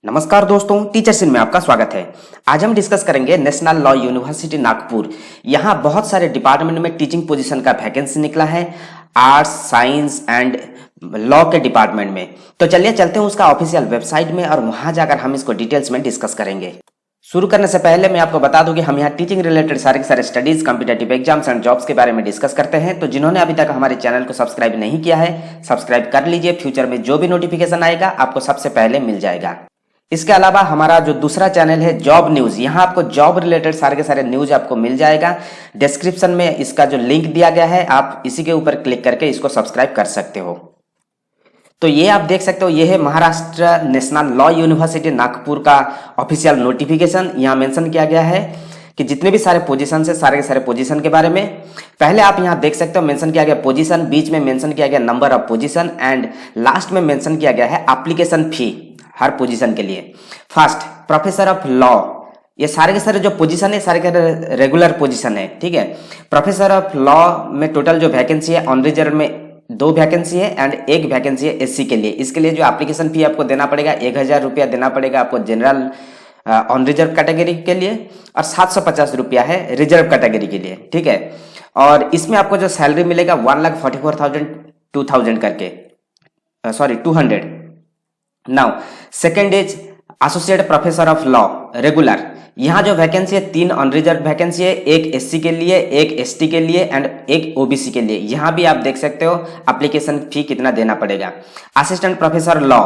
नमस्कार दोस्तों, teachers in में आपका स्वागत है। आज हम डिस्कस करेंगे नेशनल लॉ यूनिवर्सिटी नागपुर। यहाँ बहुत सारे डिपार्टमेंट में टीचिंग पोजीशन का वैकेंसी निकला है, आर्ट्स, साइंस एंड लॉ के डिपार्टमेंट में। तो चलिए चलते हैं उसका ऑफिशियल वेबसाइट में और वहां जाकर हम इसको डिटेल्स में डिस्कस करेंगे। शुरू करने से पहले मैं आपको बता दूं कि हम यहाँ टीचिंग रिलेटेड सारे के सारे studies, competitive exams and jobs के बारे में डिस्कस करते हैं। तो जिन्होंने अभी तक हमारे चैनल को सब्सक्राइब नहीं किया है, सब्सक्राइब कर लीजिए। फ्यूचर में जो भी नोटिफिकेशन आएगा आपको सबसे पहले मिल जाएगा। इसके अलावा हमारा जो दूसरा चैनल है जॉब न्यूज, यहाँ आपको जॉब रिलेटेड सारे के सारे न्यूज आपको मिल जाएगा। डिस्क्रिप्शन में इसका जो लिंक दिया गया है, आप इसी के ऊपर क्लिक करके इसको सब्सक्राइब कर सकते हो। तो ये आप देख सकते हो, ये है Maharashtra national law university Nagpur का ऑफिशियल नोटिफिकेशन। यहाँ मेंशन किया गया है कि जितने भी सारे पोजीशन है, सारे के सारे पोजीशन के बारे में पहले आप यहाँ देख सकते हो मेंशन किया गया पोजीशन, बीच में मेंशन किया गया number of position and last में मेंशन किया गया है एप्लीकेशन फी हर पोजीशन के लिए। फर्स्ट, प्रोफेसर ऑफ लॉ, ये सारे के सारे जो पोजीशन है सारे के रेगुलर पोजीशन है, ठीक है। प्रोफेसर ऑफ लॉ में टोटल जो वैकेंसी है ऑन रिजर्व में 2 वैकेंसी है एंड 1 वैकेंसी है एससी के लिए। इसके लिए जो एप्लीकेशन फी आपको देना पड़ेगा 1000 रुपया देना पड़ेगा आपको जनरल ऑन रिजर्व कैटेगरी के लिए, और 750 रुपया है रिजर्व कैटेगरी के लिए, ठीक है। और इसमें आपको जो सैलरी मिलेगा 1,44,000 करके, sorry 200। Now second is associate professor of law regular. यहाँ जो वैकेंसी है 3 ऑन रिजर्व वैकेंसी है, 1 एससी के लिए, 1 एसटी के लिए एंड 1 ओबीसी के लिए। यहाँ भी आप देख सकते हो एप्लीकेशन फी कितना देना पड़ेगा। असिस्टेंट प्रोफेसर लॉ,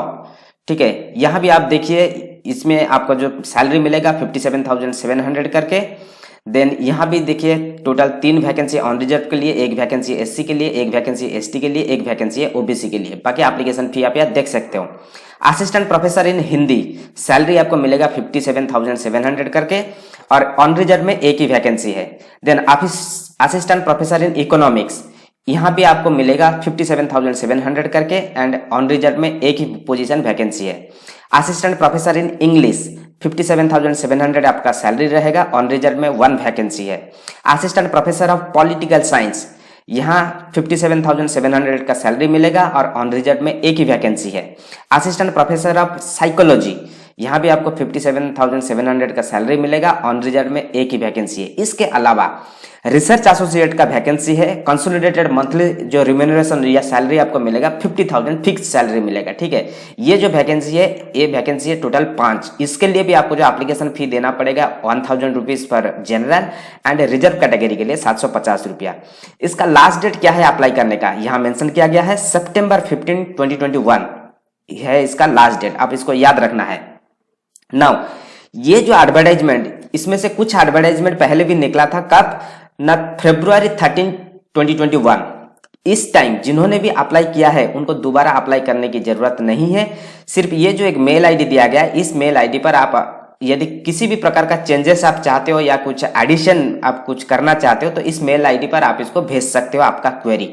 ठीक है, यहाँ भी आप देखिए इसमें आपको जो सैलरी मिलेगा 57,700 करके। देन यहाँ भी देखिए टोटल 3 वैकेंसी ऑन रिजर्व के लिए, 1 वैकेंसी एससी के लिए, 1 वैकेंसी एसटी के लिए, 1 वैकेंसी ओबीसी के लिए। बाकी एप्लीकेशन फी आप यहाँ देख सकते हो। Assistant professor in Hindi, salary आपको मिलेगा 57,700 करके और ऑन रिजर्व में 1 ही वैकेंसी है। Then assistant professor in economics, यहाँ भी आपको मिलेगा 57,700 करके एंड ऑन रिजर्व में 1 ही पोजीशन वैकेंसी है। असिस्टेंट प्रोफेसर इन इंग्लिश 57,700 आपका सैलरी रहेगा, ऑन रिजर्व में 1 वैकेंसी है। Assistant professor of political science, यहाँ 57,700 का सैलरी मिलेगा और ऑन रिजर्व में 1 ही वैकेंसी है। असिस्टेंट प्रोफेसर ऑफ साइकोलॉजी, यहाँ भी आपको 57,700 का सैलरी मिलेगा, ऑन रिजर्व में 1 ही वैकेंसी है। इसके अलावा रिसर्च एसोसिएट का वैकेंसी है। कंसोलिडेटेड मंथली जो रिम्यूनरेशन या सैलरी आपको मिलेगा 50,000 फिक्स सैलरी मिलेगा, ठीक है। ये जो वैकेंसी है, ये वैकेंसी है टोटल 5। इसके लिए भी आपको जो एप्लीकेशन फी देना पड़ेगा 1000 rupees per general and reserve category के लिए 750 रुपया। इसका लास्ट डेट क्या है अप्लाई करने का, यहाँ मेंशन किया गया है सितंबर 15, 2021 है इसका लास्ट डेट, आप इसको याद रखना है। नाउ ये जो एडवर्टाइजमेंट, इसमें से कुछ एडवर्टाइजमेंट पहले भी निकला था, कब ना, February 13, 2021। इस टाइम जिन्होंने भी अप्लाई किया है उनको दोबारा अप्लाई करने की जरूरत नहीं है। सिर्फ ये जो एक मेल आईडी दिया गया है, इस मेल आईडी पर आप यदि किसी भी प्रकार का चेंजेस आप चाहते हो या कुछ एडिशन आप कुछ करना चाहते हो तो इस मेल आईडी पर आप इसको भेज सकते हो आपका क्वेरी,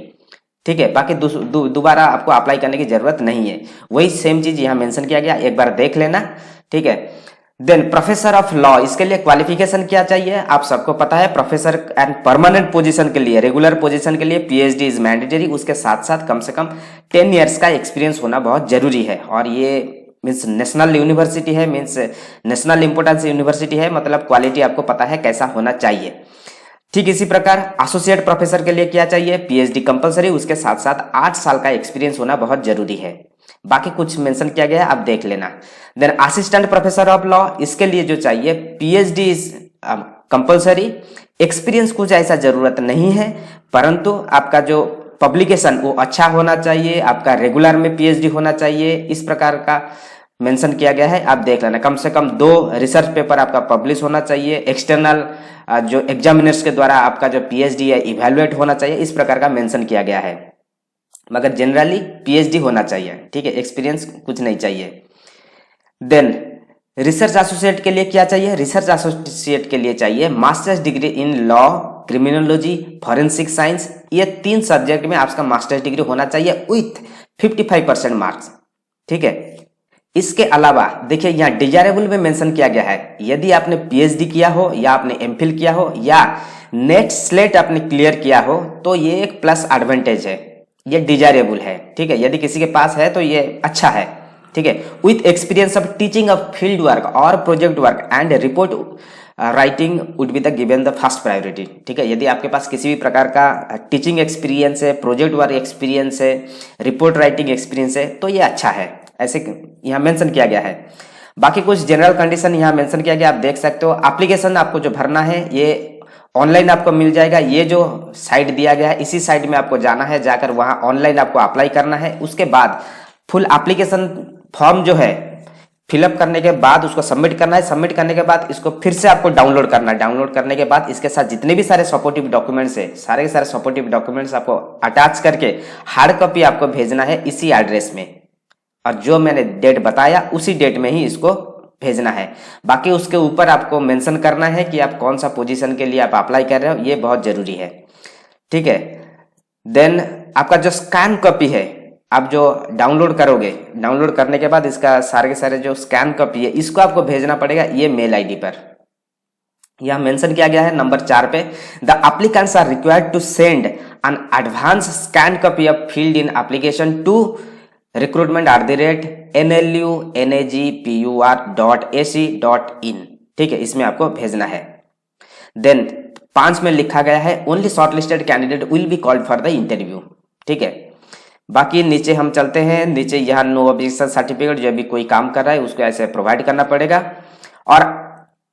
ठीक है। बाकी दोबारा आपको अप्लाई करने की जरूरत नहीं है। वही सेम चीज यहाँ मेंशन किया गया, एक बार देख लेना, ठीक है। देन प्रोफेसर ऑफ लॉ, इसके लिए क्वालिफिकेशन क्या चाहिए आप सबको पता है। प्रोफेसर एंड परमानेंट पोजीशन के लिए, रेगुलर पोजीशन के लिए पीएचडी इज मैंडेटरी। उसके साथ साथ कम से कम 10 इयर्स का एक्सपीरियंस होना बहुत जरूरी है। और ये मीन्स नेशनल यूनिवर्सिटी है, मीन्स नेशनल इंपोर्टेंस यूनिवर्सिटी है, मतलब क्वालिटी आपको पता है कैसा होना चाहिए। ठीक इसी प्रकार एसोसिएट प्रोफेसर के लिए क्या चाहिए, पीएचडी कंपलसरी, उसके साथ साथ 8 साल का एक्सपीरियंस होना बहुत जरूरी है। बाकी कुछ मेंशन किया गया है, आप देख लेना। Then assistant professor of law, इसके लिए जो चाहिए पीएचडी इज कंपलसरी। एक्सपीरियंस कुछ ऐसा जरूरत नहीं है, परंतु आपका जो पब्लिकेशन वो अच्छा होना चाहिए, आपका रेगुलर में पीएचडी होना चाहिए, इस प्रकार का मेंशन किया गया है, आप देख लेना। कम से कम 2 रिसर्च पेपर आपका पब्लिश होना चाहिए, एक्सटर्नल जो एग्जामिनर्स के द्वारा आपका जो पीएचडी है इवैल्यूएट होना चाहिए, इस प्रकार का मेंशन किया गया है। मगर जनरली पीएचडी होना चाहिए, ठीक है, एक्सपीरियंस कुछ नहीं चाहिए। देन रिसर्च एसोसिएट के लिए क्या चाहिए, रिसर्च एसोसिएट के लिए चाहिए masters degree in law, criminology, forensic science, ये 3 सब्जेक्ट में आपका मास्टर्स डिग्री होना चाहिए विथ 55% मार्क्स, ठीक है। इसके अलावा देखिए यहाँ डिजायरेबल में मेंशन किया गया है, यदि आपने पीएचडी किया हो या आपने एमफिल किया हो या नेट स्लेट आपने क्लियर किया हो तो ये एक प्लस एडवांटेज है, ये डिजायरेबल है, ठीक है। यदि किसी के पास है तो ये अच्छा है, ठीक है। ठीक है। With experience of teaching of field work और project work and report writing would be the given the first priority, ठीक है। यदि आपके पास किसी भी प्रकार का टीचिंग एक्सपीरियंस है, प्रोजेक्ट वर्क एक्सपीरियंस है, रिपोर्ट राइटिंग एक्सपीरियंस है, तो ये अच्छा है, ऐसे यहाँ मेंशन किया गया है। बाकी कुछ जनरल कंडीशन यहाँ मेंशन किया गया, आप देख सकते हो। एप्लीकेशन आपको जो भरना है ये ऑनलाइन आपको मिल जाएगा। ये जो साइट दिया गया है इसी साइट में आपको जाना है, जाकर वहां ऑनलाइन आपको अप्लाई करना है। उसके बाद फुल एप्लीकेशन फॉर्म जो है फिलअप करने के बाद उसको सबमिट करना है। सबमिट करने के बाद इसको फिर से आपको डाउनलोड करना है। डाउनलोड करने के बाद इसके साथ जितने भी सारे सपोर्टिव डॉक्यूमेंट्स है, सारे के सारे सपोर्टिव डॉक्यूमेंट्स आपको अटैच करके हार्ड कॉपी आपको भेजना है इसी एड्रेस में, और जो मैंने डेट बताया उसी डेट में ही इसको भेजना है। बाकी उसके ऊपर आपको मेंशन करना है कि आप कौन सा पोजीशन के लिए आप अप्लाई कर रहे हो, ये बहुत जरूरी है, ठीक है। देन आपका जो स्कैन कॉपी है आप जो डाउनलोड करोगे, डाउनलोड करने के बाद इसका सारे के सारे जो स्कैन कॉपी है इसको आपको भेजना पड़ेगा ये मेल आईडी पर। यह मेंशन किया गया है नंबर 4 पे, the applicants are required to send an advance scan copy of filled in application to recruitment@nlunagpur.ac.in, ठीक है, इसमें आपको भेजना है। देन 5 में लिखा गया है only shortlisted candidate will be called for the interview, ठीक है। बाकी नीचे हम चलते हैं, नीचे यहाँ नो ऑब्जेक्शन सर्टिफिकेट जो भी कोई काम कर रहा है उसको ऐसे प्रोवाइड करना पड़ेगा। और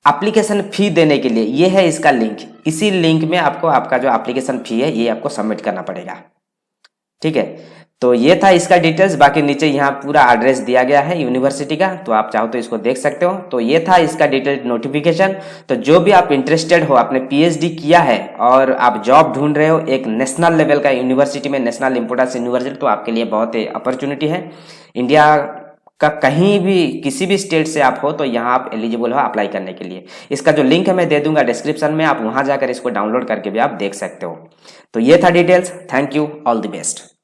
एप्लीकेशन फी देने के लिए ये है इसका लिंक, इसी लिंक में आपको आपका जो एप्लीकेशन फी है ये आपको सबमिट करना पड़ेगा, ठीक है। तो ये था इसका डिटेल्स। बाकी नीचे यहाँ पूरा एड्रेस दिया गया है यूनिवर्सिटी का, तो आप चाहो तो इसको देख सकते हो। तो ये था इसका डिटेल्ड नोटिफिकेशन। तो जो भी आप इंटरेस्टेड हो, आपने पीएचडी किया है और आप जॉब ढूंढ रहे हो एक नेशनल लेवल का यूनिवर्सिटी में, नेशनल इंपोर्टेंस यूनिवर्सिटी, तो आपके लिए बहुत अपॉर्चुनिटी है। इंडिया का कहीं भी किसी भी स्टेट से आप हो तो यहाँ आप एलिजिबल हो अप्लाई करने के लिए। इसका जो लिंक है मैं दे दूंगा डिस्क्रिप्शन में, आप वहां जाकर इसको डाउनलोड करके भी आप देख सकते हो। तो ये था details. Thank you, all the best.